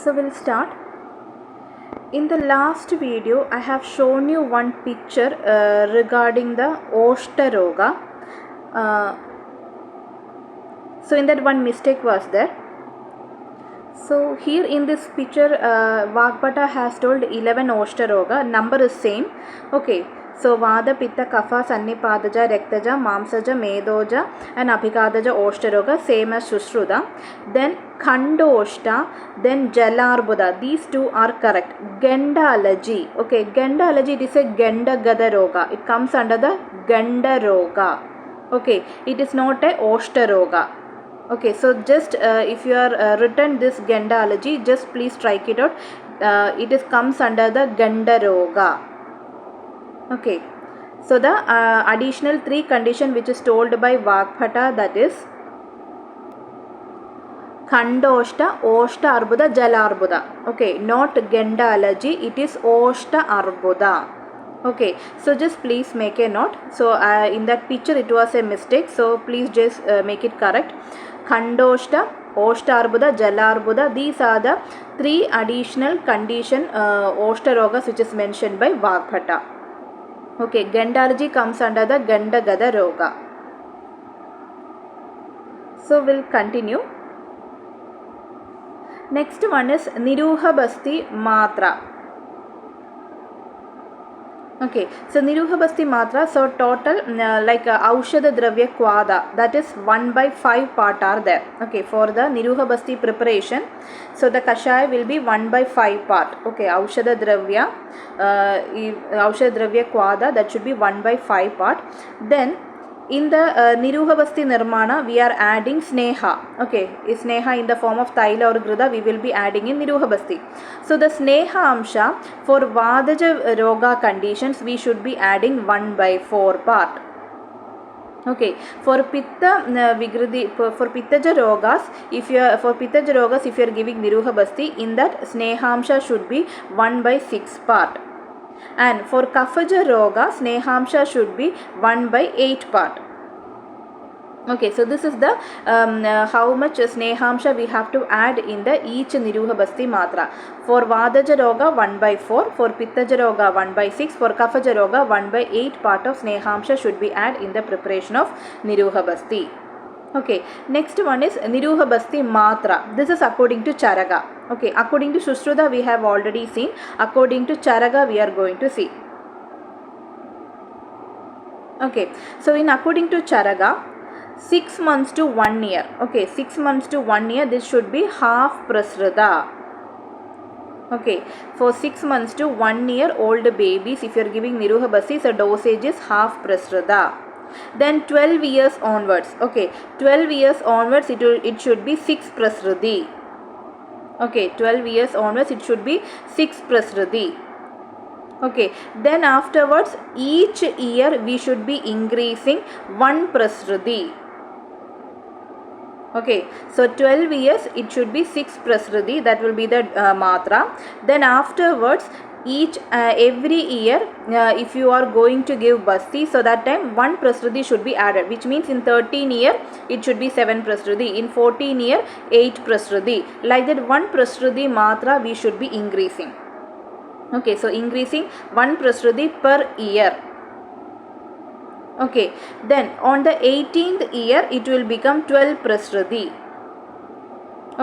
So we'll start. In the last video, I have shown you one picture regarding the Oshtaroga. So in that one mistake was there. So here in this picture, Vagbhata has told 11 Oshtaroga. Number is same. Okay. So Vada, Pitta, Kapha, Sannipadaja, Rektaja, Mamsaja, Medoja and Abhikadaja Oshtaroga, same as Shushruta. Then Khandoshta, then Jalarbuda. These two are correct. Gendalaji. Okay, Gendalaji, it is a Genda Gadaroga. It comes under the Gendaroga. Okay, it is not a Oshtaroga. Okay, so just if you are written this Gendalaji, just please strike it out. It is comes under the Gendaroga. Okay, so the additional three condition which is told by Vagbhata, that is Khandoshta, Oshta Arbuda, Jalarbuda. Okay, not Gendalaji, it is Oshta Arbuda. Okay, so just please make a note. So in that picture it was a mistake, so please just make it correct. Khandoshta, Oshtarbuda, Jalarbuda, these are the three additional condition Oshtarogas which is mentioned by Vagbhata. Okay, Gendalaji comes under the Gandagada Roga. So we'll continue. Next one is Niruhabasti Matra. Okay, so Niruhabasti Matra, so total Aushadha Dravya Kwada, that is 1/5 part are there. Okay, for the Niruhabasti preparation, so the Kashaya will be 1/5 part. Okay, Aushadha Dravya Kwada, that should be 1/5 part. Then in the Niruhabasti Nirmana, we are adding Sneha. Okay, Sneha in the form of Taila or Grida, we will be adding in Niruhabasti. So the Sneha Amsha for Vadaja Roga conditions, we should be adding 1/4 part. Okay, for Pitta Vigridi, for Pittaja Rogas, if you are giving Niruhabasti, in that Snehamsha should be 1/6 part. And for Kaphaja Roga, Snehamsha should be 1/8 part. Okay, so this is the how much Snehamsha we have to add in the each Niruhabasti Matra. For Vadaja Roga 1/4, for Pittaja Roga 1/6, for Kaphaja Roga 1/8 part of Snehamsha should be added in the preparation of Niruhabasti. Okay, next one is Niruhabasti Matra. This is according to Charaga. Okay, according to Shushruta we have already seen. According to Charaga we are going to see. Okay, so in according to Charaga, 6 months to 1 year. Okay, 6 months to 1 year, this should be half prasrita. Okay, for 6 months to 1 year old babies, if you are giving Niruhabasti, so dosage is half prasrita. Then 12 years onwards. Okay, 12 years onwards, it should be 6 prasriti. Okay, 12 years onwards, it should be 6 prasriti. Okay, then afterwards, each year we should be increasing 1 prasriti. Okay, so 12 years it should be 6 prasriti, that will be the matra. Then afterwards, every year if you are going to give basti, so that time 1 prasriti should be added, which means in 13 year it should be 7 prasriti, in 14 year 8 prasriti, like that 1 prasriti matra we should be increasing. Okay, so increasing 1 prasriti per year. Okay, then on the 18th year it will become 12 prasriti.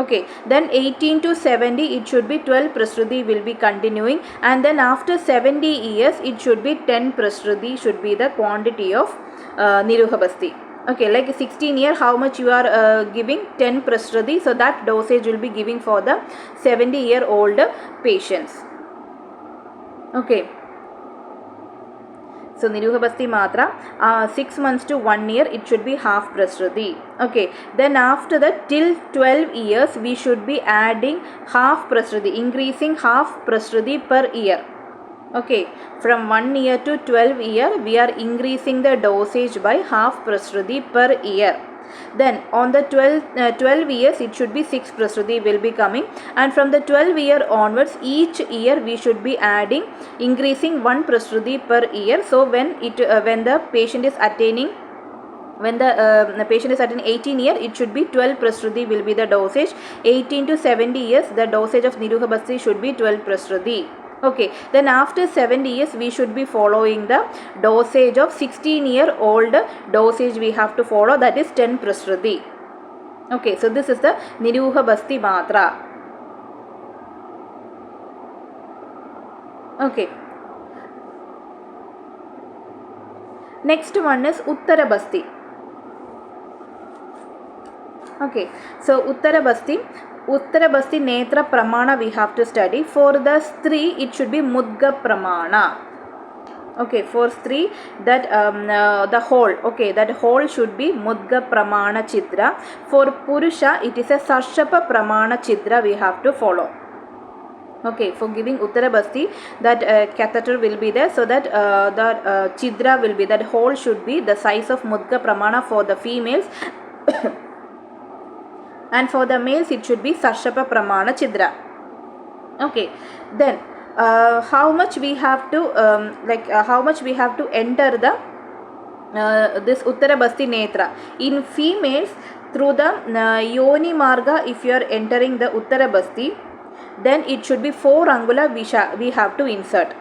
Okay, then 18 to 70 it should be 12 prasriti will be continuing, and then after 70 years it should be 10 prasriti should be the quantity of Niruhabasti. Okay, like 16 year how much you are giving? 10 prasriti, so that dosage will be giving for the 70-year-old patients. Okay. So Niruhabasti Matra, 6 months to 1 year, it should be half prasriti. Okay, then after that till 12 years we should be adding half prasriti, increasing half prasriti per year. Okay, from 1 year to 12 year we are increasing the dosage by half prasriti per year. Then on the 12 years it should be 6 prasriti will be coming, and from the 12 year onwards each year we should be adding, increasing 1 prasriti per year. So when the patient is attaining When the patient is at an 18 year, it should be 12 Prasruti will be the dosage. 18 to 70 years, the dosage of Niruha Basti should be 12 Prasruti. Okay, then after 70 years, we should be following the dosage of 16-year-old dosage we have to follow, that is 10 Prasruti. Okay, so this is the Niruha Basti Matra. Okay. Next one is Uttara Basti. Okay, so Uttara Basti Netra Pramana we have to study. For the Stri, it should be Mudga Pramana. Okay, for Stri, that the whole, okay, that whole should be Mudga Pramana Chidra. For Purusha, it is a Sarshapa Pramana Chidra we have to follow. Okay, for giving Uttara Basti, that catheter will be there, so that the Chidra will be, that hole should be the size of Mudga Pramana for the females. And for the males, it should be Sarshapa Pramana Chidra. Okay, then how much we have to enter the this Uttara Basti Netra. In females, through the Yoni Marga, if you are entering the Uttara Basti, then it should be 4 angula we have to insert.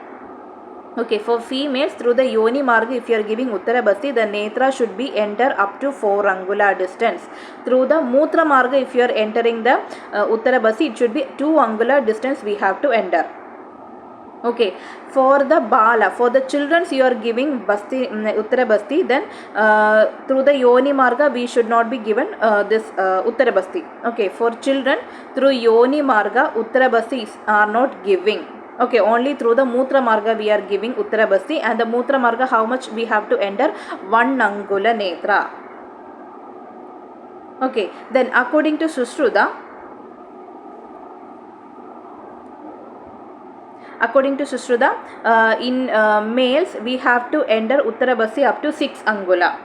Okay, for females, through the Yoni Marga, if you are giving Uttara Basti, the Netra should be enter up to 4 angula distance. Through the Mutra Marga, if you are entering the Uttara Basti, it should be 2 angula distance we have to enter. Okay, for the Bala, for the children you are giving Basti, Uttara Basti, then through the Yoni Marga we should not be given this Uttara Basti. Okay, for children, through Yoni Marga, Uttara Basti are not giving. Okay, only through the Mutra Marga we are giving Uttara Basti, and the Mutra Marga, how much we have to enter? 1 angula Netra. Okay, then according to Sushruta, in males we have to enter Uttara Basti up to 6 angula.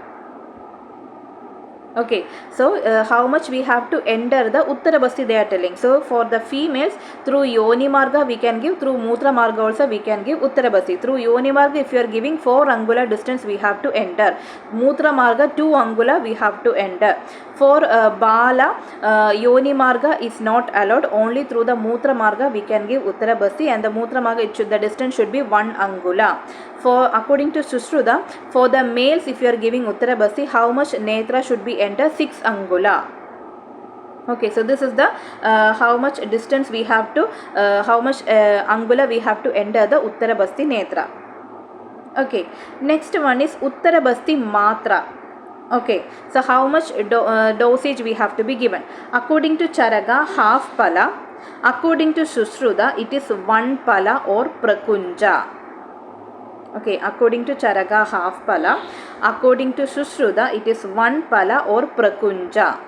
Okay, so how much we have to enter the Uttara Basti they are telling. So for the females, through Yoni Marga we can give, through Mutra Marga also we can give Uttara Basti. Through Yoni Marga, if you are giving 4 angula distance we have to enter. Mutra Marga 2 angula we have to enter. For Bala, Yoni Marga is not allowed. Only through the Mutra Marga we can give Uttara Basti, and the Mutra Marga, the distance should be 1 angula. For according to Sushruta, for the males, if you are giving Uttara Basti, how much Netra should be enter? 6 angula. Okay, so this is the how much distance we have to, how much angula we have to enter the Uttara Basti Netra. Okay, next one is Uttara Basti Matra. Okay, so how much dosage we have to be given? According to Charaka, half pala. According to Sushruta, it is 1 pala or Prakunja. Okay, according to Charaka, half pala. According to Sushruta, it is 1 pala or Prakunja.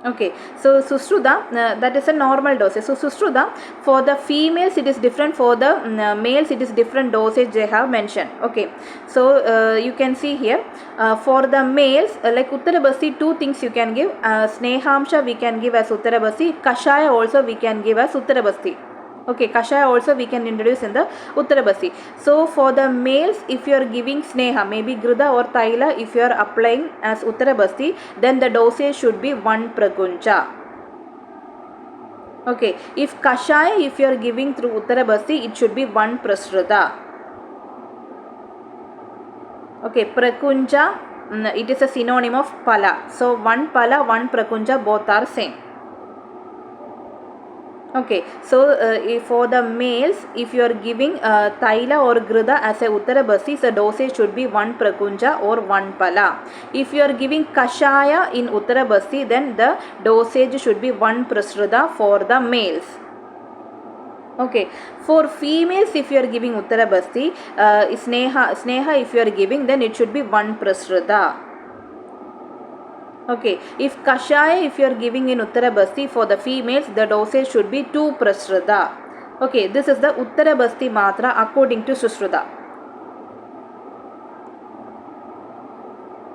Okay, so Sushruta, that is a normal dosage. So Sushruta, for the females it is different, for the males it is different dosage they have mentioned. Okay, so you can see here, for the males, like Uttara Basti, 2 things you can give. Snehamsha we can give as Uttara Basti. Kashaya also we can give as Uttara Basti. Okay, Kashaya also we can introduce in the Uttara Basti. So for the males, if you are giving Sneha, maybe Grida or Taila, if you are applying as Uttara Basti, then the dosage should be 1 Prakunja. Okay, if Kashaya, if you are giving through Uttara Basti, it should be 1 Prasruta. Okay, Prakunja, it is a synonym of Pala. So 1 Pala, 1 Prakunja, both are same. Okay, so for the males, if you are giving Taila or Grida as a Uttara Basti, the dosage should be 1 Prakunja or 1 Pala. If you are giving Kashaya in Uttara Basti, then the dosage should be 1 Prasruta for the males. Okay, for females, if you are giving Uttara Basti, Sneha if you are giving, then it should be 1 Prasruta. Okay, if Kashaya, if you are giving in Uttara Basti, for the females, the dosage should be 2 Prasruta. Okay, this is the Uttara Basti Matra according to Sushruta.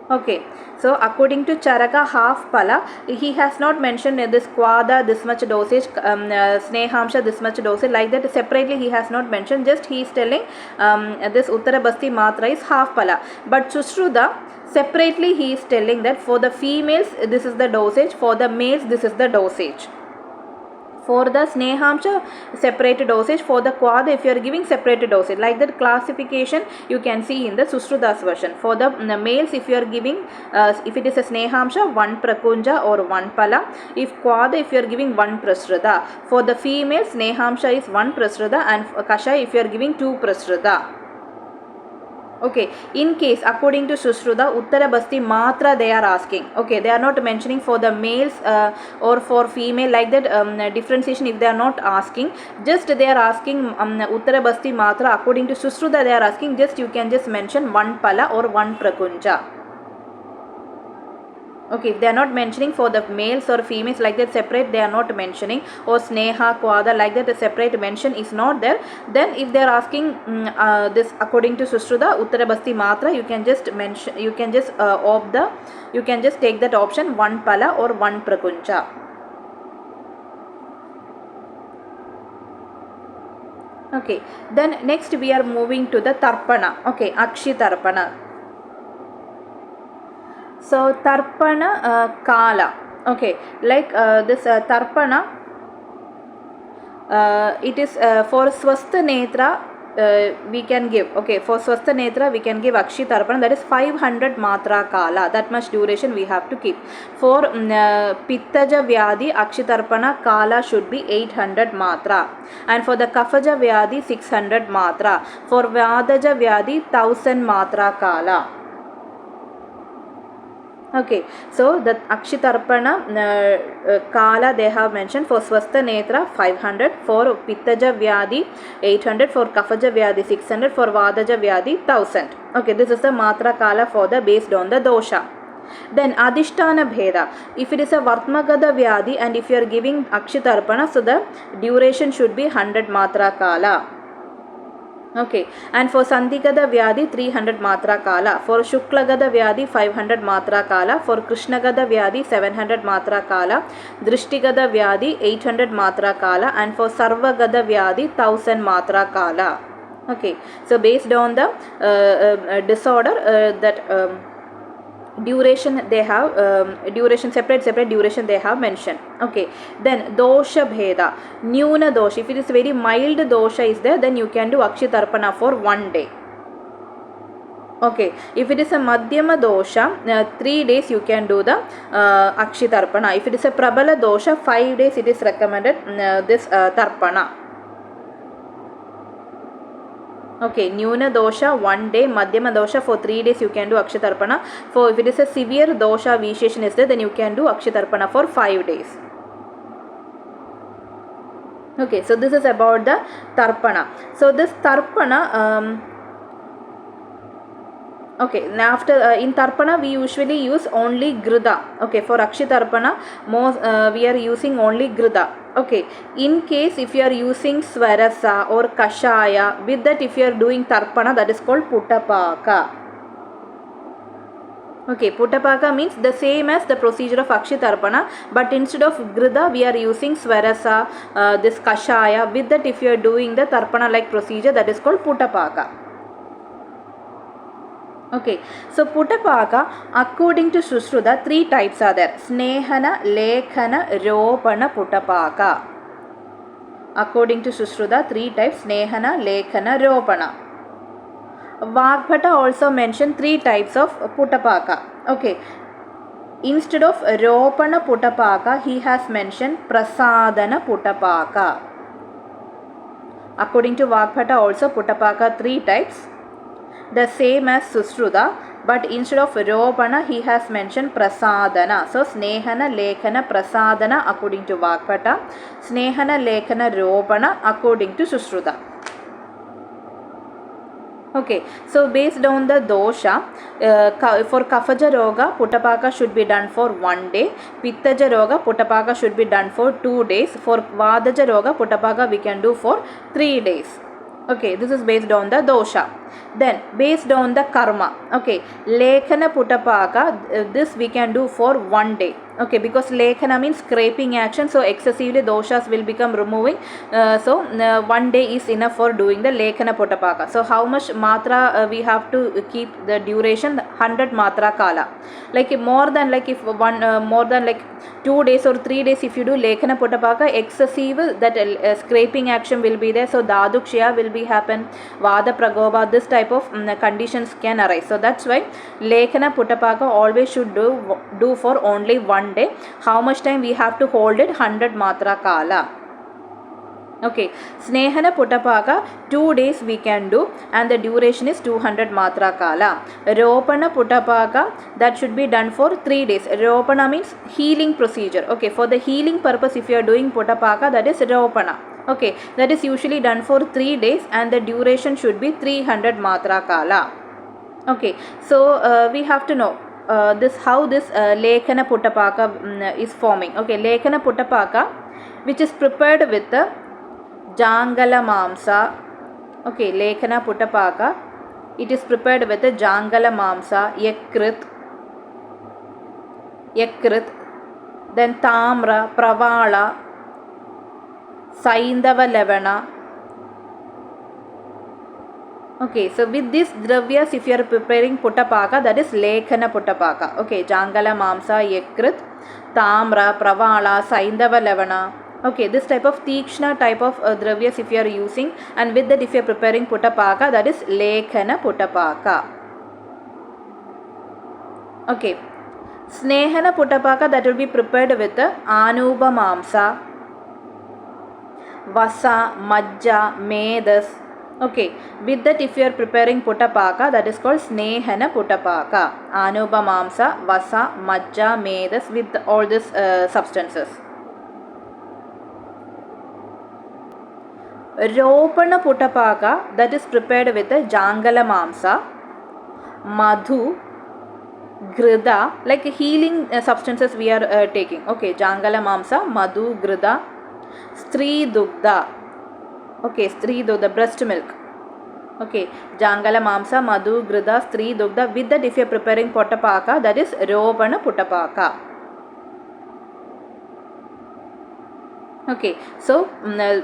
Okay, so according to Charaka, half pala, he has not mentioned this kvada this much dosage, snehamsha this much dosage, like that separately he has not mentioned, just he is telling this uttarabasti matra is half pala. But Sushruta separately he is telling that for the females this is the dosage, for the males this is the dosage. For the snehamsha separate dosage, for the kvada if you are giving separate dosage, like that classification you can see in the Sushrutas version. For the males if you are giving if it is a snehamsha 1 prakunja or 1 pala, if kvada if you are giving 1 prasrita. For the females snehamsha is 1 prasrita and kasha if you are giving 2 prasrita. Okay, in case according to Sushruta uttarabasti matra they are asking, okay, they are not mentioning for the males or for female, like that differentiation if they are not asking, just they are asking uttarabasti matra according to Sushruta they are asking, just you can just mention 1 pala or 1 prakunja. Okay, if they are not mentioning for the males or females, like that separate they are not mentioning, or sneha kvada like that the separate mention is not there, then if they are asking this according to Sushruta uttarabasti matra, you can just mention, you can just opt the, you can just take that option 1 pala or 1 prakunja. Okay, then next we are moving to the tarpana. Okay, akshi tarpana. So tarpana kala, okay, like this tarpana it is for swastha netra we can give, okay, for swastha netra we can give akshi tarpana, that is 500 matra kala, that much duration we have to keep. For pittaja vyadi akshi tarpana kala should be 800 matra, and for the kafaja vyadi 600 matra, for vadaja vyadi 1000 matra kala. Okay, so the akshi tarpana kala they have mentioned for swastha netra 500, for pittaja vyadi 800, for kafaja vyadi 600, for vadaja vyadi 1000. Okay, this is the matra kala for the based on the dosha. Then adhishtana bheda, if it is a vartmagada vyadi and if you are giving akshi tarpana, so the duration should be 100 matra kala. Okay, and for Sandhigada Vyadi 300 matra kala, for Shuklagada Vyadi 500 matra kala, for Krishnagada Vyadi 700 matra kala, Drishtigada Vyadi 800 matra kala, and for Sarvagada Vyadi 1000 matra kala. Okay, so based on the disorder that duration they have, duration separate duration they have mentioned. Okay, then dosha bheda, nyuna dosha, if it is very mild dosha is there, then you can do akshi tarpana for 1 day. Okay, if it is a madhyama dosha 3 days you can do the akshi tarpana. If it is a prabala dosha 5 days it is recommended this tarpana. Okay, Nyuna dosha 1 day, Madhyama dosha for 3 days you can do akshi tarpana. For if it is a severe dosha vitiation is there, then you can do akshi tarpana for 5 days. Okay, so this is about the tarpana. So this tarpana okay, now after in tarpana we usually use only grida. Okay, for akshi tarpana most we are using only grida. Okay, in case if you are using swarasa or kashaya, with that if you are doing tarpana, that is called puttapaka. Okay, puttapaka means the same as the procedure of akshi tarpana, but instead of grida we are using swarasa, this kashaya, with that if you are doing the tarpana like procedure, that is called puttapaka. Okay, so puttapaka according to Sushruta 3 types are there: snehana, lekhana, ropana, puttapaka. According to Sushruta 3 types: snehana, lekhana, ropana. Vagbhata also mentioned 3 types of puttapaka. Okay, instead of ropana puttapaka he has mentioned prasadana puttapaka. According to Vagbhata also puttapaka 3 types, the same as Sushruta, but instead of ropana he has mentioned prasadana. So snehana, lekhana, prasadana according to Vagbhata, snehana, lekhana, ropana according to Sushruta. Okay, so based on the dosha, for kafaja roga puttapaka should be done for 1 day, pittaja roga puttapaka should be done for 2 days, for vadaja roga puttapaka we can do for 3 days. Okay, this is based on the dosha. Then based on the karma, okay, Lekhana Puttapaka, this we can do for one day. Okay, because Lekhana means scraping action, so excessively doshas will become removing. One day is enough for doing the Lekhana Puttapaka. So how much matra we have to keep the duration? 100 matra kala. Like more than like if one more than like 2 days or 3 days if you do Lekhana Puttapaka, excessive that scraping action will be there. So Dadukshya will be happen, Vada Pragoba, this type of conditions can arise. So that's why Lekhana Puttapaka always should do for only one day. How much time we have to hold it? 100 matra kala. Okay, Snehana Puttapaka 2 days we can do and the duration is 200 matra kala. Ropana Puttapaka, that should be done for 3 days. Ropana means healing procedure. Okay, for the healing purpose if you are doing Puttapaka, that is Ropana. Okay, that is usually done for 3 days and the duration should be 300 matra kala. Okay, so we have to know how this Lekhana Puttapaka is forming. Okay, Lekhana Puttapaka, which is prepared with the Jangala Mamsa. Okay, Lekhana Puttapaka, it is prepared with the Jangala Mamsa, Yakrit, then Tamra, Pravala, Saindava Levana. Okay, so with these dravyas, if you are preparing Puttapaka, that is Lekhana Puttapaka. Okay, Jangala Mamsa, Yakrit, Tamra, Pravala, Saindava Levana. Okay, this type of Tikshna type of dravyas if you are using, and with that if you are preparing Puttapaka, that is Lekhana Puttapaka. Okay, Snehana Puttapaka, that will be prepared with the Anuba Mamsa, Vasa, Majja, Medas. Okay, with that if you are preparing Puttapaka, that is called Snehana Puttapaka. Anuba Mamsa, Vasa, Majja, Medas, with all these substances. Ropana Puttapaka, that is prepared with the Jangala Mamsa, Madhu, Grida, like healing substances we are taking. Okay, Jangala Mamsa, Madhu, Grida, Stri Dugdha. Okay, Stri Dugdha, breast milk. Okay, Jangala Mamsa, Madhu, Grida, Stri Dugdha. With that if you are preparing Puttapaka, that is Ropana Puttapaka. Okay, so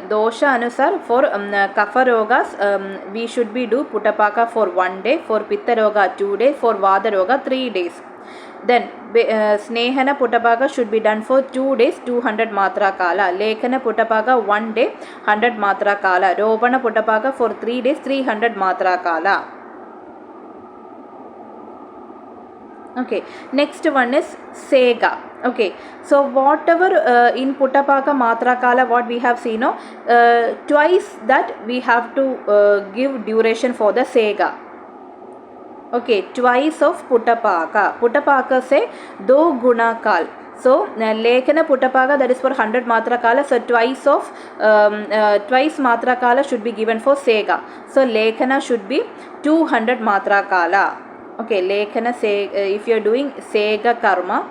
dosha anusar for kapha rogas we should be do Puttapaka for 1 day, for pitta roga 2 days, for vada roga 3 days. Then Snehana Puttapaka should be done for 2 days, 200 matra kala. Lekhana Puttapaka 1 day, 100 matra kala. Ropana Puttapaka for 3 days, 300 matra kala. Okay, next one is Sega. Okay, so whatever in Puttapaka Matra Kala what we have seen, twice that we have to give duration for the Sega. Okay, twice of Puttapaka. Puttapaka say do guna kal. So Lekhana Puttapaka, that is for 100 matra kala. So twice matra kala should be given for Sega. So Lekhana should be 200 matra kala. Okay, Lekhana if you are doing Sega karma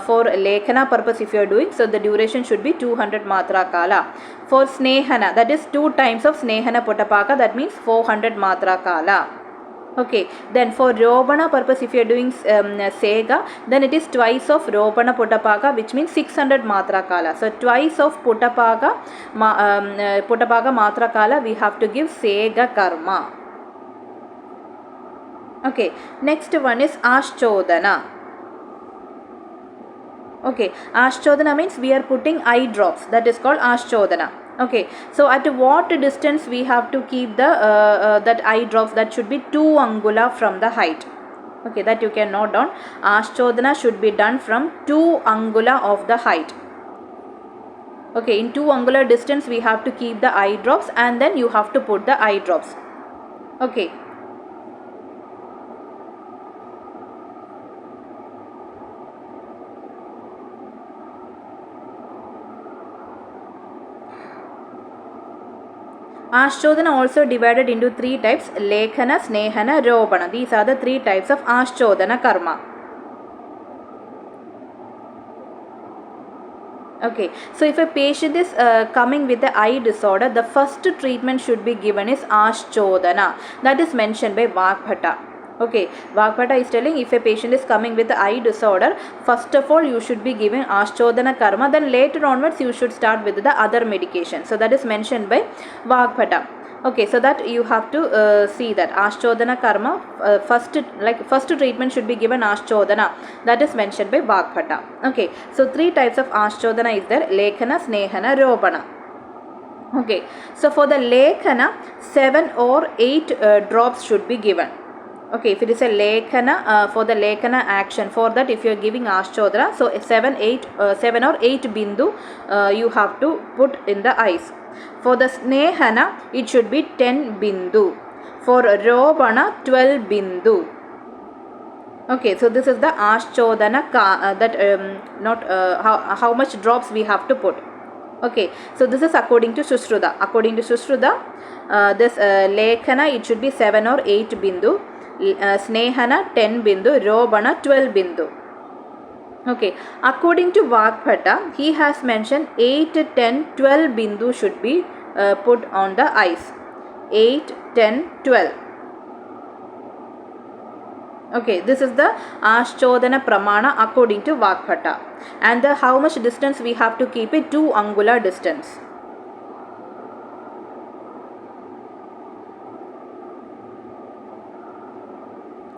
for Lekhana purpose if you are doing, so the duration should be 200 matra kala. For Snehana, that is 2 times of Snehana Puttapaka, that means 400 matra kala. Okay, then for Ropana purpose if you are doing Sega, then it is twice of Ropana Puttapaka, which means 600 matra kala. So twice of Puttapaka matra kala we have to give Sega karma. Okay, next one is Ashchodana. Okay, Ashchodana means we are putting eye drops, that is called Ashchodana. Okay, so at what distance we have to keep the that eye drops? That should be 2 angula from the height. Okay, that you can note down. Ashchodana should be done from 2 angula of the height. Okay, in 2 angular distance we have to keep the eye drops and then you have to put the eye drops. Okay. Ashchodana also divided into 3 types: Lekhana, Snehana, Ropana. These are the 3 types of Ashchodana karma. Okay, so if a patient is coming with the eye disorder, the first treatment should be given is Ashchodana. That is mentioned by Vagbhata. Okay, Vagbhata is telling if a patient is coming with the eye disorder, first of all you should be giving Ashchodana karma, then later onwards you should start with the other medication. So that is mentioned by Vagbhata. Okay, so that you have to see that Ashchodana karma, first treatment should be given Ashchodana. That is mentioned by Vagbhata. Okay, so three types of Ashchodana is there: Lekhana, Snehana, Robana. Okay, so for the Lekhana, 7 or 8 drops should be given. Okay, if it is a Lekhana, for the Lekhana action, for that if you are giving Ashchodana, so 7 or 8 bindu you have to put in the eyes. For the Snehana, it should be 10 bindu. For Robana, 12 bindu. Okay, so this is the Ashchodana, how much drops we have to put. Okay, so this is according to Sushruta. According to Sushruta, this Lekhana, it should be 7 or 8 bindu. Snehana 10 bindu, Robana 12 bindu. Okay, according to Vagbhata, he has mentioned 8, 10, 12 bindu should be put on the eyes. 8, 10, 12. Okay, this is the Ashchodana Pramana according to Vagbhata. And how much distance we have to keep it? 2 angular distance.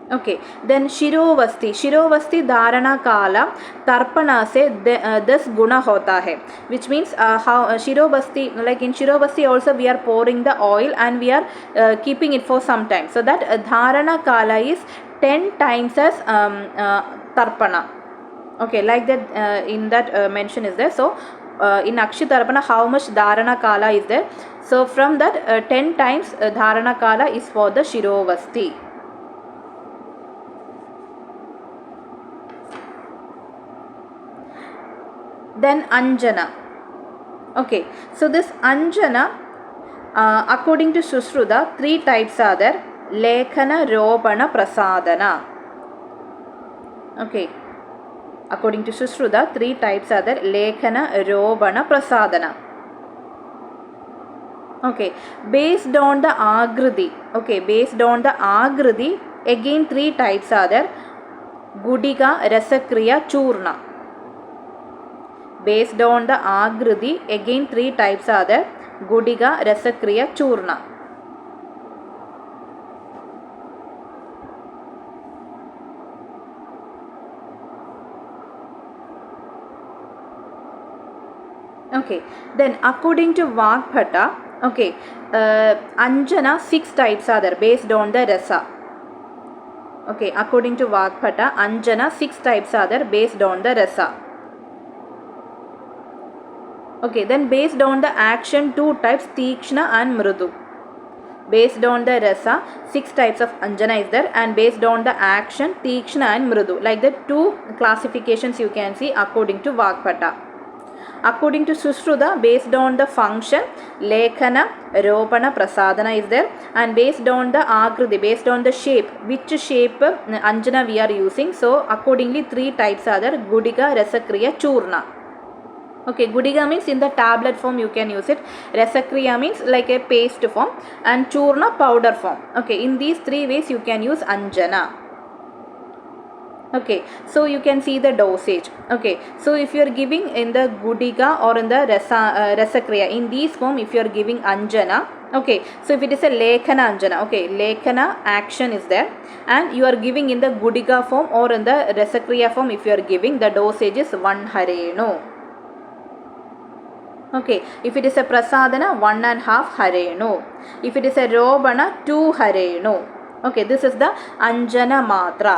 Okay, then Shirovasti. Shirovasti Dharana Kala Tarpana se 10 guna hota hai. Which means how Shirovasti, like in Shirovasti also we are pouring the oil and we are keeping it for some time. So that Dharana Kala is 10 times as Tarpana. Okay, like that in that mention is there. So in Akshi Tarpana, how much Dharana Kala is there? So from that 10 times Dharana Kala is for the Shirovasti. Then Anjana. Okay, so this Anjana, according to Sushruta, 3 types are there: Lekhana, Robana, Prasadana. Okay, according to Sushruta, 3 types are there: Lekhana, Robana, Prasadana. Okay, based on the Agriti. Okay, based on the Agriti, again 3 types are there: Gudika, Rasakriya, Churna. Based on the Agriti, again 3 types are there: Gudika, Rasakriya, Churna. Okay, then according to Vagbhata, okay, Anjana 6 types are there based on the Rasa. Okay, according to Vagbhata, Anjana 6 types are there based on the Rasa. Okay, then based on the action, 2 types, Tikshna and Mrudu. Based on the Rasa, 6 types of Anjana is there, and based on the action, Tikshna and Mrudu. Like the 2 classifications you can see according to Vagbhata. According to Sushruta, based on the function, Lekhana, Ropana, Prasadana is there, and based on the Akriti, based on the shape, which shape Anjana we are using. So accordingly 3 types are there: Gudika, Rasakriya, Churna. Okay, Gudika means in the tablet form you can use it. Rasakriya means like a paste form, and Churna powder form. Okay, in these 3 ways you can use Anjana. Okay, so you can see the dosage. Okay, so if you are giving in the Gudika or in the Rasakriya, in these form if you are giving Anjana, okay, so if it is a Lekhana Anjana, okay, Lekhana action is there, and you are giving in the Gudika form or in the Rasakriya form, if you are giving, the dosage is 1 Hareno. Okay, if it is a Prasadana, 1.5 Hareno. If it is a Robana, 2 Hareno. Okay, this is the Anjana Matra.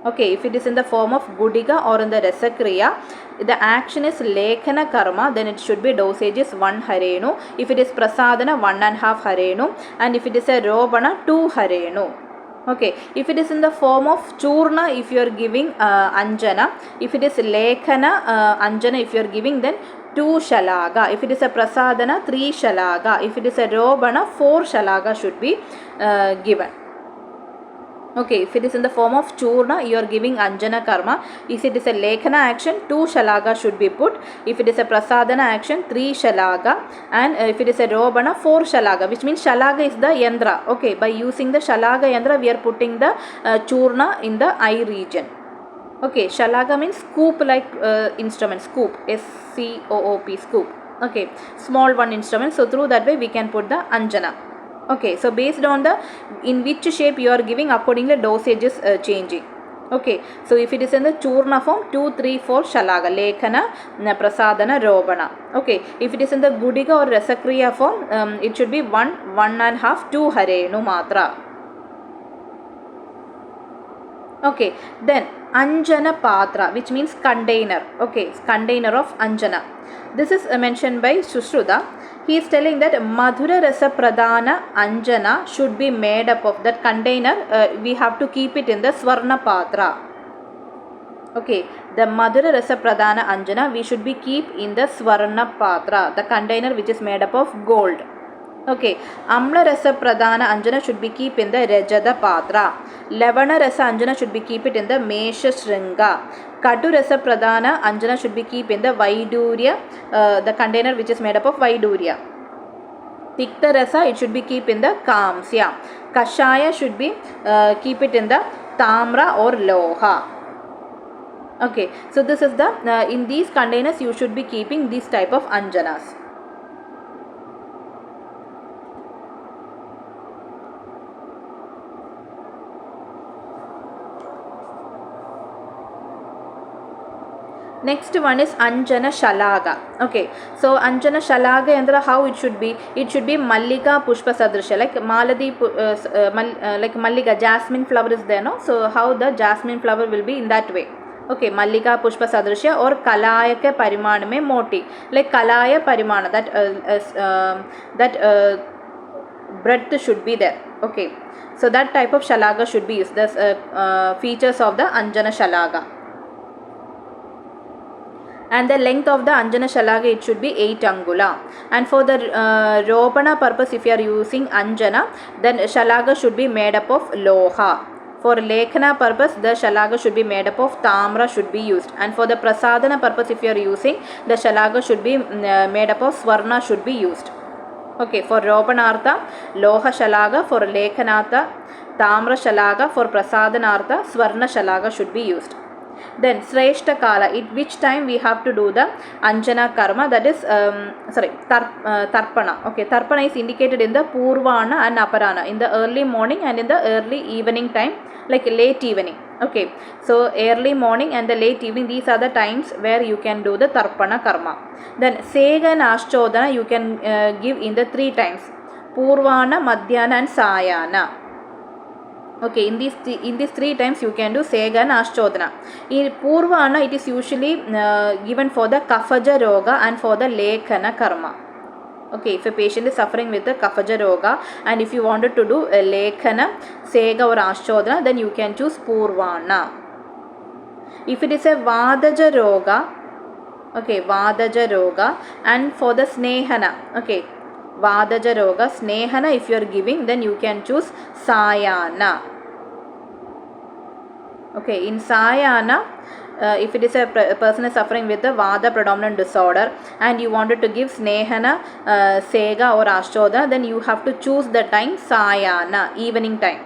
Okay, if it is in the form of Gudika or in the Rasakriya, the action is Lekhana Karma, then it should be dosage is 1 Hareno. If it is Prasadana, 1.5 Hareno. And if it is a Robana, 2 Hareno. Okay, if it is in the form of Churna, if you are giving Anjana, if it is Lekhana Anjana, if you are giving, then 2 Shalaga. If it is a Prasadana, 3 Shalaga. If it is a Robana, 4 Shalaga should be given. Okay, if it is in the form of churna, you are giving anjana karma. If it is a lekhana action, 2 shalaga should be put. If it is a prasadana action, 3 shalaga. And if it is a robana, 4 shalaga, which means shalaga is the yandra. Okay, by using the shalaga yandra, we are putting the churna in the eye region. Okay, shalaga means scoop like instrument, scoop, S-C-O-O-P, scoop. Okay, small one instrument. So through that way we can put the anjana. Okay, so based on the in which shape you are giving, accordingly dosage is changing. Okay, so if it is in the churna form, 2, 3, 4 shalaga, lekhana, prasadana, robana. Okay, if it is in the gudika or rasakriya form, it should be 1, 1.5, 2 harenu matra. Okay, then anjana patra, which means container. Okay, container of anjana. This is mentioned by Sushruta. He is telling that madhura rasa pradana anjana should be made up of that container. We have to keep it in the swarna patra. Okay, the madhura rasa pradana anjana we should be keep in the swarna patra, the container which is made up of gold. Okay, amla rasa pradana anjana should be keep in the rajada patra. Lavana rasa anjana should be keep it in the mesha shringa. Kadu rasa pradana anjana should be keep in the vaidurya, the container which is made up of vaidurya. Tikta rasa it should be keep in the kamsya. Kashaya should be keep it in the tamra or loha. Okay, so this is the in these containers you should be keeping this type of anjanas. Next one is anjana shalaga. Okay, so anjana shalaga yandra, how it should be? It should be mallika pushpa sadrisha, like maladi, like mallika, jasmine flower is there, no? So how the jasmine flower will be in that way. Okay, mallika pushpa sadrisha or kalaya ke parimana mein moti, like kalaya parimana, that breadth should be there. Okay, so that type of shalaga should be used. The features of the anjana shalaga. And the length of the anjana shalaga, it should be 8 angula. And for the ropana purpose, if you are using anjana, then shalaga should be made up of loha. For lekhana purpose, the shalaga should be made up of tamra should be used. And for the prasadana purpose, if you are using, the shalaga should be made up of swarna should be used. Okay, for ropanartha, loha shalaga. For lekhanartha, tamra shalaga. For prasadanartha, swarna shalaga should be used. Then Sreshta Kala, at which time we have to do the Anjana Karma, that is, Tarpana. Okay, Tarpana is indicated in the Purvana and Aparana, in the early morning and in the early evening time, like late evening. Okay, so early morning and the late evening, these are the times where you can do the Tarpana Karma. Then Sega and Ashchodana you can give in the 3 times, Purvana, Madhyana and Sayana. Okay, in these 3 times you can do Sega and Ashchodana. In Purvana, it is usually given for the Kafaja Roga and for the Lekhana Karma. Okay, if a patient is suffering with the Kafaja Roga and if you wanted to do a Lekhana, Sega or Ashchodana, then you can choose Purvana. If it is a Vadaja Roga, okay, Vadaja Roga, and for the Snehana, okay, Vadaja Roga, Snehana if you are giving, then you can choose Sayana. Okay, in Sayana, if it is a person is suffering with the Vada predominant disorder and you wanted to give Snehana, Sega or Ashchodana, then you have to choose the time Sayana, evening time.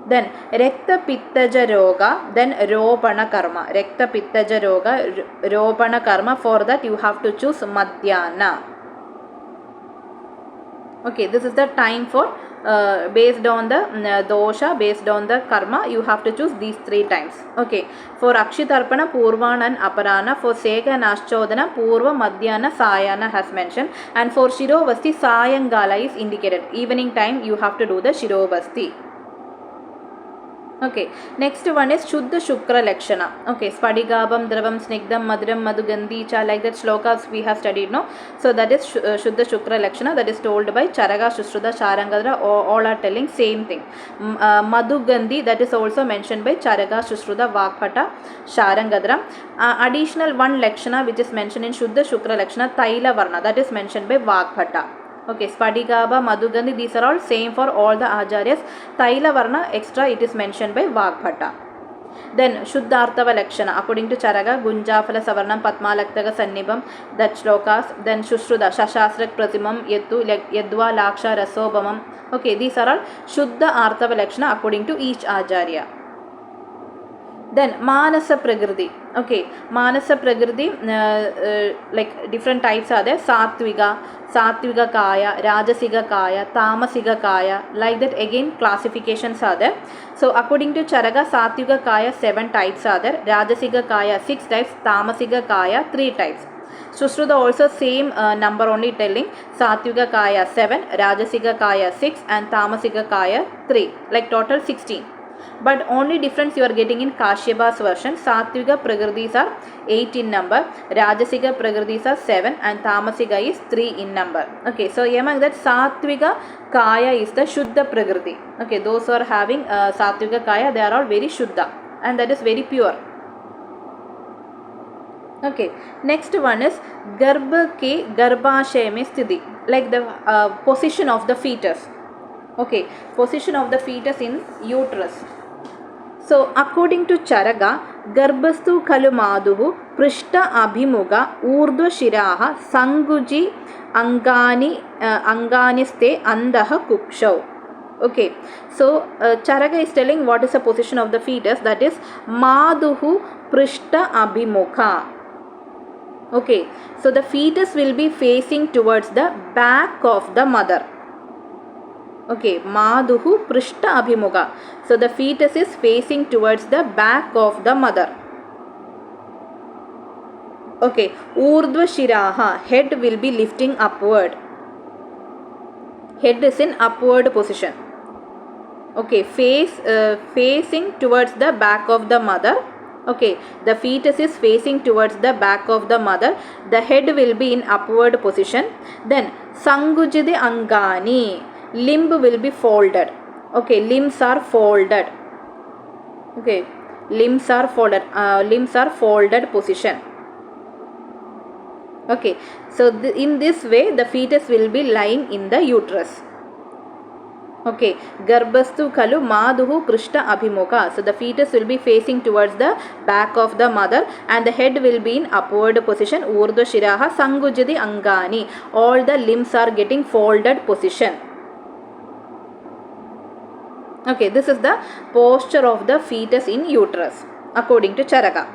Then Rekta Pittaja Roga, then Ropana Karma. Rekta Pittaja Roga, Ropana Karma, for that you have to choose Madhyana. Okay, this is the time for based on the dosha, based on the karma, you have to choose these 3 times. Okay, for Akshitarpana, Purvana and Aparana, for Sega and Ashchodana, Purva, Madhyana, Sayana has mentioned, and for Shirovasti, Sayangala is indicated. Evening time you have to do the Shirovasti. Okay, next one is Shuddha Shukra Lakshana. Okay, Spadigabam, Dravam, Snigdam, Madhuram, Madhugandhi, Cha, like that shlokas we have studied, no? So that is Shuddha Shukra Lakshana, that is told by Charaga, Shushruta, Sharangadra, all are telling same thing. Madhugandhi, that is also mentioned by Charaga, Shushruta, Vakpata, Sharangadra. Additional one Lakshana which is mentioned in Shuddha Shukra Lakshana, Taila Varna, that is mentioned by Vakpata. Okay, Spadigaba, Madhugandhi, these are all same for all the Acharyas. Taila Varna extra it is mentioned by Vagbhata. Then Shuddhartava Lakshana, according to Charaga, Gunjafala Savarnam, Padmalaktaga Sannibam, that shlokas. Then Shushruda, Shashasrak Pratimam, Yadva Laksha Rasobamam. Okay, these are all Shuddha Artava Lakshana according to each Acharya. Then Manasa Prakriti. Okay, Manasa Prakriti, like different types are there. Sattviga Kaya, Rajasiga Kaya, Tamasiga Kaya. Like that again classifications are there. So according to Charaga, Sattviga Kaya 7 types are there. Rajasiga Kaya 6 types. Tamasiga Kaya 3 types. Sushruta also same number only telling. Sattviga Kaya 7, Rajasiga Kaya 6 and Tamasiga Kaya 3. Like total 16. But only difference you are getting in Kashyapa's version. Sattviga Prakritis are 8 in number, Rajasiga Prakritis are 7 and Tamasiga is 3 in number. Okay, so among that Sattviga Kaya is the Shuddha Prakriti. Okay, those who are having Sattviga Kaya, they are all very Shuddha and that is very pure. Okay, next one is Garbha ke Garbhashaya mein sthiti, like the position of the fetus. Okay, position of the fetus in uterus. So according to Charaga, Garbhastu Khalu Madhuhu Prishta Abhimuga Urdhva Shiraha Sanguji Anganiste Andaha Kukshau. Okay, so Charaga is telling what is the position of the fetus, that is Madhuhu Prishta Abhimukha. Okay, so the fetus will be facing towards the back of the mother. Okay, Madhuhu Prishta Abhimuga. So the fetus is facing towards the back of the mother. Okay, Urdhva Shiraha, head will be lifting upward. Head is in upward position. Okay, facing towards the back of the mother. Okay, the fetus is facing towards the back of the mother. The head will be in upward position. Then Sangujide Angani, limb will be folded. Okay, limbs are folded. Okay, limbs are folded position. Okay, so in this way the fetus will be lying in the uterus. Okay, Garbhastu Khalu Madhuhu Prishta Abhimukha. So the fetus will be facing towards the back of the mother and the head will be in upward position. Urdhva Shiraha Sangujidi Angani. All the limbs are getting folded position. Okay, this is the posture of the fetus in uterus according to Charaka.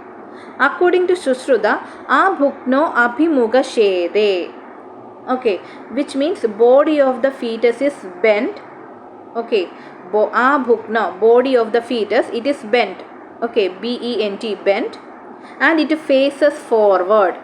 According to Sushruta, Abhukno Abhimuga Shede. Okay, which means body of the fetus is bent. Okay, Abhukna, body of the fetus, it is bent. Okay, B-E-N-T, bent, and it faces forward.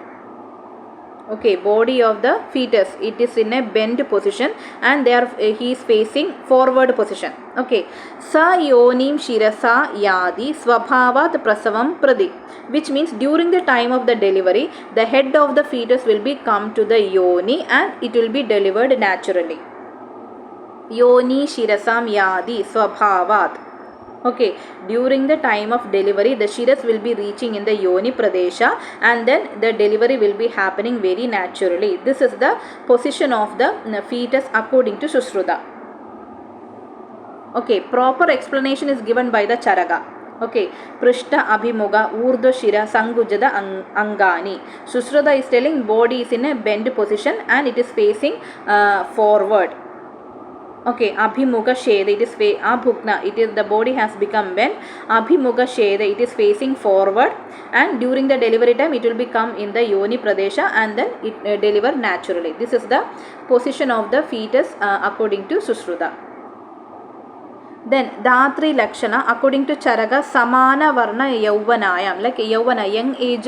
Okay, body of the fetus, it is in a bent position and he is facing forward position. Okay, Sa yonim shirasa yadi swabhavat prasavam pradi, which means during the time of the delivery, the head of the fetus will be come to the yoni and it will be delivered naturally. Yoni shirasam yadi swabhavat. Okay, during the time of delivery, the shiras will be reaching in the yoni pradesha and then the delivery will be happening very naturally. This is the position of the fetus according to Sushruta. Okay, proper explanation is given by the Charaga. Okay, Prishta Abhimuga Urdhva Shira Sangujada Angani. Sushruta is telling body is in a bent position and it is facing forward. Okay, Abhimuga Sheda, it is Abhukna, it is the body has become bent. Abhimuga Sheda, it is facing forward and during the delivery time it will become in the Yoni Pradesha and then it deliver naturally. This is the position of the fetus according to Sushruta. Then Dhatri Lakshana, according to Charaga, Samana Varna Yauvanayam, like Yauvana, young age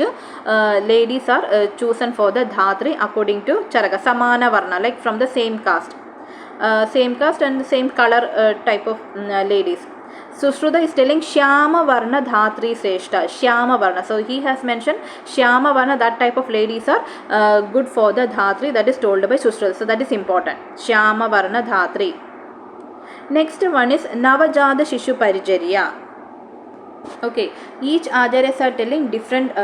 ladies are chosen for the Dhatri according to Charaga, Samana Varna, like from the same caste. Same caste and same color type of ladies. Sushruta is telling Shyama Varna Dhatri Seshta. Shyama Varna. So he has mentioned Shyama Varna, that type of ladies are good for the Dhatri, that is told by Sushruta. So that is important. Shyama Varna Dhatri. Next one is Navajada Shishu Parijarya. Okay, each Acharyas are telling different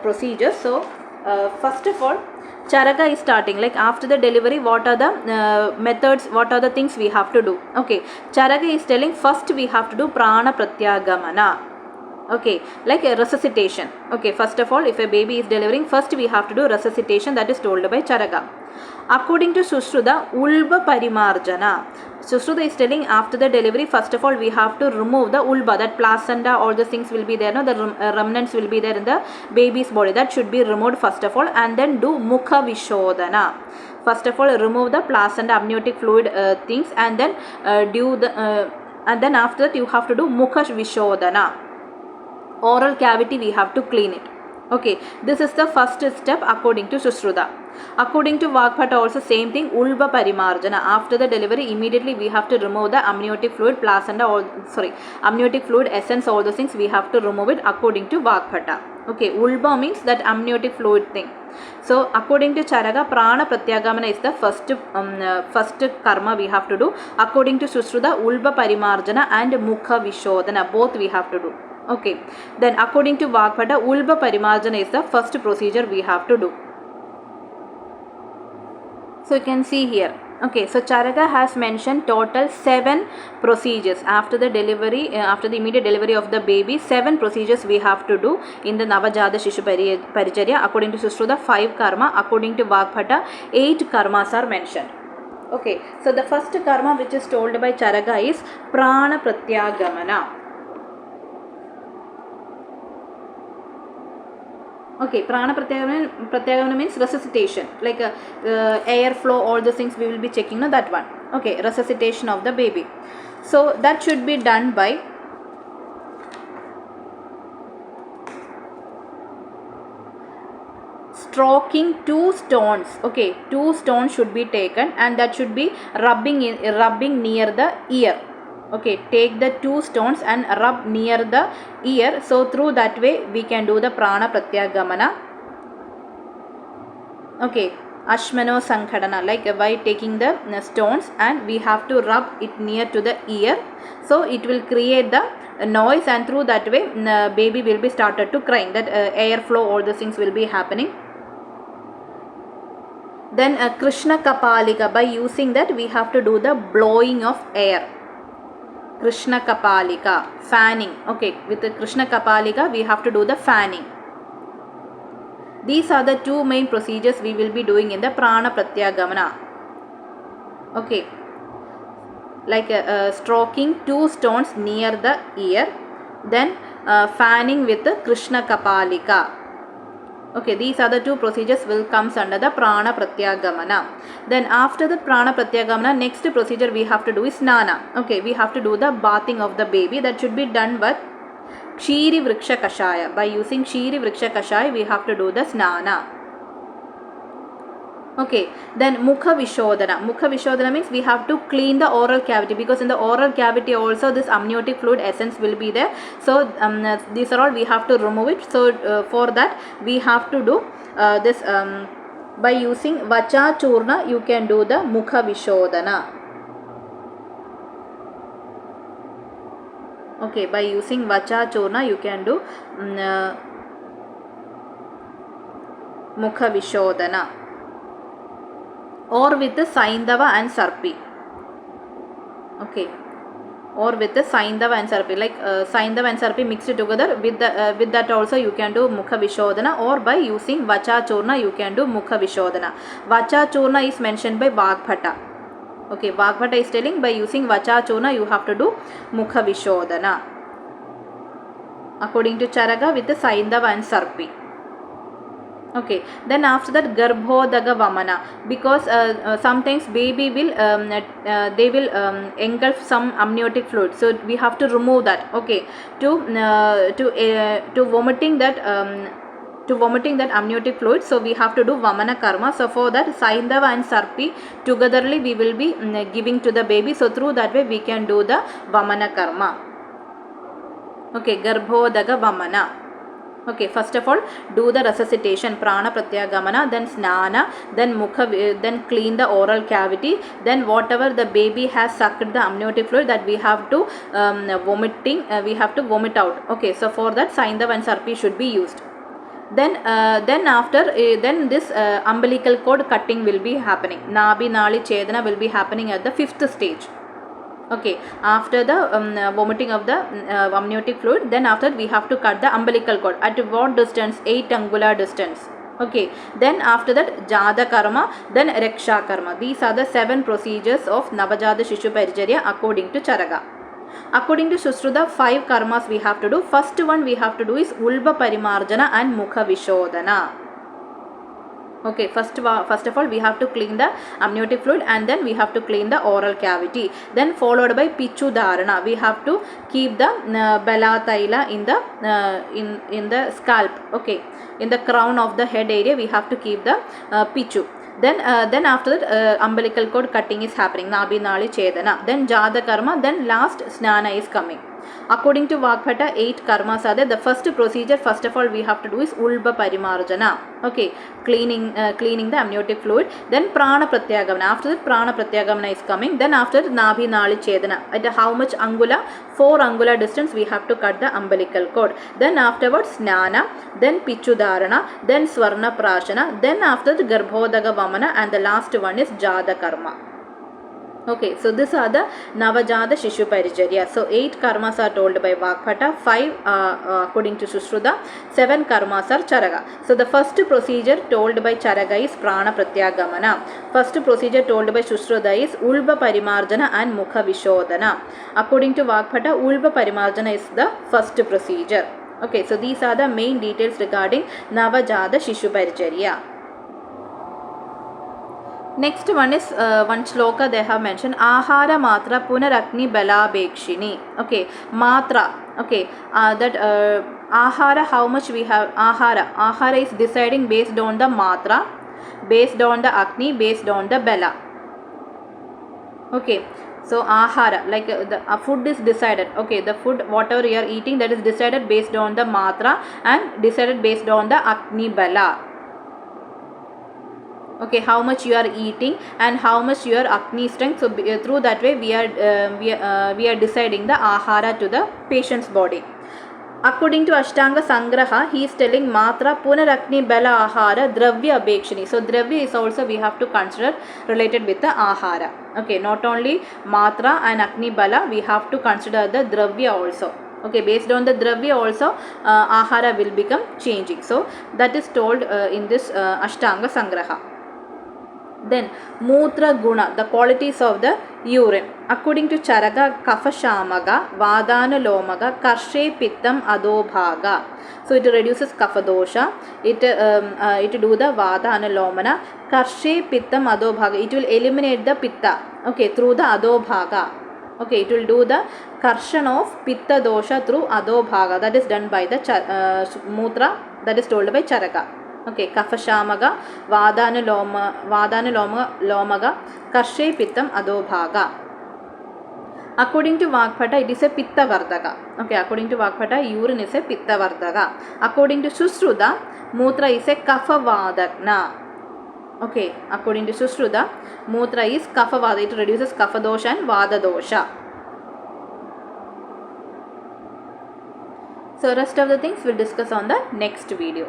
procedures. So First of all, Charaka is starting, like after the delivery, what are the methods, what are the things we have to do. Okay, Charaka is telling first we have to do Prana Pratyagamana. Okay, like a resuscitation. Okay, first of all, if a baby is delivering, first we have to do resuscitation, that is told by Charaka. According to Sushruta, Ulba Parimarjana. Sushruta is telling after the delivery, first of all, we have to remove the ulba, that placenta, all the things will be there, no? The remnants will be there in the baby's body. That should be removed first of all, and then do Mukha Vishodhana. First of all, remove the placenta, amniotic fluid things, and then do the and then after that you have to do Mukha Vishodhana. Oral cavity we have to clean it. Okay, this is the first step according to Sushruta. According to Vagbhata also same thing, Ulba Parimarjana. After the delivery, immediately we have to remove the amniotic fluid, placenta, amniotic fluid, essence, all those things we have to remove it according to Vagbhata. Okay, Ulba means that amniotic fluid thing. So according to Charaka, Prana Pratyagamana is the first karma we have to do. According to Sushruta, Ulba Parimarjana and Mukha Vishodhana, both we have to do. Okay, then according to Vagbhata, Ulba Parimarjana is the first procedure we have to do. So you can see here. Okay, so Charaka has mentioned total 7 procedures after the delivery, after the immediate delivery of the baby. 7 procedures we have to do in the Navajata Shishu Paricharya. According to Sushruta, 5 karma. According to Vagbhata, 8 karmas are mentioned. Okay, so the first karma which is told by Charaka is Prana Pratyagamana. Okay, Prana Pratyagamana means resuscitation, like air flow, all the things we will be checking, no, that one. Okay, resuscitation of the baby. So that should be done by stroking 2 stones. Okay, 2 stones should be taken, and that should be rubbing near the ear. Okay, take the 2 stones and rub near the ear. So through that way we can do the Prana Pratyagamana. Okay, Ashmano Sankhadana, like by taking the stones and we have to rub it near to the ear. So it will create the noise, and through that way baby will be started to crying. That air flow, all the things will be happening. Then Krishna Kapalika, by using that we have to do the blowing of air. Krishna Kapalika, fanning. Okay, with the Krishna Kapalika we have to do the fanning. These are the 2 main procedures we will be doing in the Prana Pratyagamana. Okay, like stroking 2 stones near the ear, then fanning with the Krishna Kapalika. Okay, these are the 2 procedures will comes under the Prana Pratyagamana. Then after the Prana Pratyagamana, next procedure we have to do is Snana. Okay, we have to do the bathing of the baby. That should be done with Kshiri Vriksha Kashaya. By using Kshiri Vriksha Kashaya, we have to do the Snana. Okay, then Mukha Vishodhana. Mukha Vishodhana means we have to clean the oral cavity, because in the oral cavity also this amniotic fluid essence will be there. So these are all we have to remove it. So for that we have to do this by using Vacha Churna. You can do the Mukha Vishodhana. Okay, by using Vacha Churna you can do Mukha Vishodhana, or with the Saindava and Sarpi. Okay, or with the Saindava and Sarpi, like Saindava and Sarpi mixed together. With that also you can do Mukha Vishodhana, or by using Vacha Churna you can do Mukha Vishodhana. Vacha Churna is mentioned by Vagbhata. Okay, Vagbhata is telling by using Vacha Churna you have to do Mukha Vishodhana. According to Charaka, with the Saindava and Sarpi. Okay, then after that Garbhodaga Vamana, because sometimes baby will they will engulf some amniotic fluid, so we have to remove that. Okay, to vomiting that amniotic fluid, so we have to do Vamana karma. So for that Saindava and Sarpi togetherly we will be giving to the baby, so through that way we can do the Vamana karma. Okay, Garbhodaga Vamana. Okay, first of all do the resuscitation, Prana Pratyagamana, then Snana, then Mukha, then clean the oral cavity, then whatever the baby has sucked the amniotic fluid, that we have to we have to vomit out. Okay, so for that Saindava and Sarpi should be used. Then after then this umbilical cord cutting will be happening. Nabi Nali Chedana will be happening at the 5th stage. Okay, after the vomiting of the amniotic fluid, then after we have to cut the umbilical cord. At what distance? 8 angular distance. Okay, then after that Jada Karma, then Reksha Karma. These are the 7 procedures of Navajata Shishu Parijariya according to Charaka. According to Sushruta, 5 karmas we have to do. First one we have to do is Ulba Parimarjana and Mukha Vishodhana. Okay, first of all we have to clean the amniotic fluid, and then we have to clean the oral cavity. Then followed by Pichu Dharana. We have to keep the Bela Taila in the scalp. Okay, in the crown of the head area we have to keep the Pichu. Then after that umbilical cord cutting is happening. Nabi Nali Chedana. Then Jada Karma. Then last Snana is coming. According to Vagbhata, 8 karmas are there. The first procedure, first of all, we have to do is Ulba Parimarjana. Okay, cleaning the amniotic fluid. Then Prana Pratyagamana. After that, Prana Pratyagamana is coming. Then after Nabhi Nali Chedana. At how much angula? 4 angular distance we have to cut the umbilical cord. Then afterwards Snana. Then Pichudharana. Then Swarna Prashana. Then after the Garbhodaga Vamana. And the last one is Jada Karma. Okay, so these are the Navajata Shishu Parijariya. So 8 karmas are told by Vagbhata, 5 according to Sushruta, 7 karmas are Charaka. So the first procedure told by Charaka is Prana Pratyagamana. First procedure told by Sushruta is Ulba Parimarjana and Mukha Vishodhana. According to Vagbhata, Ulba Parimarjana is the first procedure. Okay, so these are the main details regarding Navajata Shishu Parijariya. Next one is one shloka they have mentioned, Ahara Matra Punarakni Balabekshini. Okay, Matra. Okay, that Ahara, how much we have Ahara is deciding based on the Matra, based on the Agni, based on the Bala. Okay, so Ahara, like the food is decided. Okay, the food whatever you are eating, that is decided based on the Matra and decided based on the Agni Bala. Okay, how much you are eating and how much your Agni strength. So through that way we are deciding the Ahara to the patient's body. According to Ashtanga Sangraha, he is telling Matra Punarakni Bala Ahara Dravya Abekshini. So Dravya is also we have to consider related with the Ahara. Okay, not only Matra and Agni Bala, we have to consider the Dravya also. Okay, based on the Dravya also Ahara will become changing. So that is told in this Ashtanga Sangraha. Then Mutra Guna, the qualities of the urine. According to Charaka, Kapha Shamaga, Vadana Lomaga, Karshe Pittam Adobhaga. So it reduces Kapha dosha. It do the Vadana Lomana. Karshe Pittam Adobhaga. It will eliminate the Pitta. Okay, through the Adobhaga. Okay, it will do the Karshan of Pitta dosha through Adobhaga. That is done by the Mutra. That is told by Charaka. Okay, Kapha Shamaga, Vadana Lomaga, Karshe Pittam Adobhaga. According to Vagbhata, it is a Pitta Vardaka. Okay, according to Vagbhata, urine is a Pitta Vardaka. According to Sushruta, Mutra is a Kapha Vadakna. Okay, according to Sushruta, Mutra is Kapha Vada. It reduces Kapha dosha and Vada dosha. So rest of the things we'll discuss on the next video.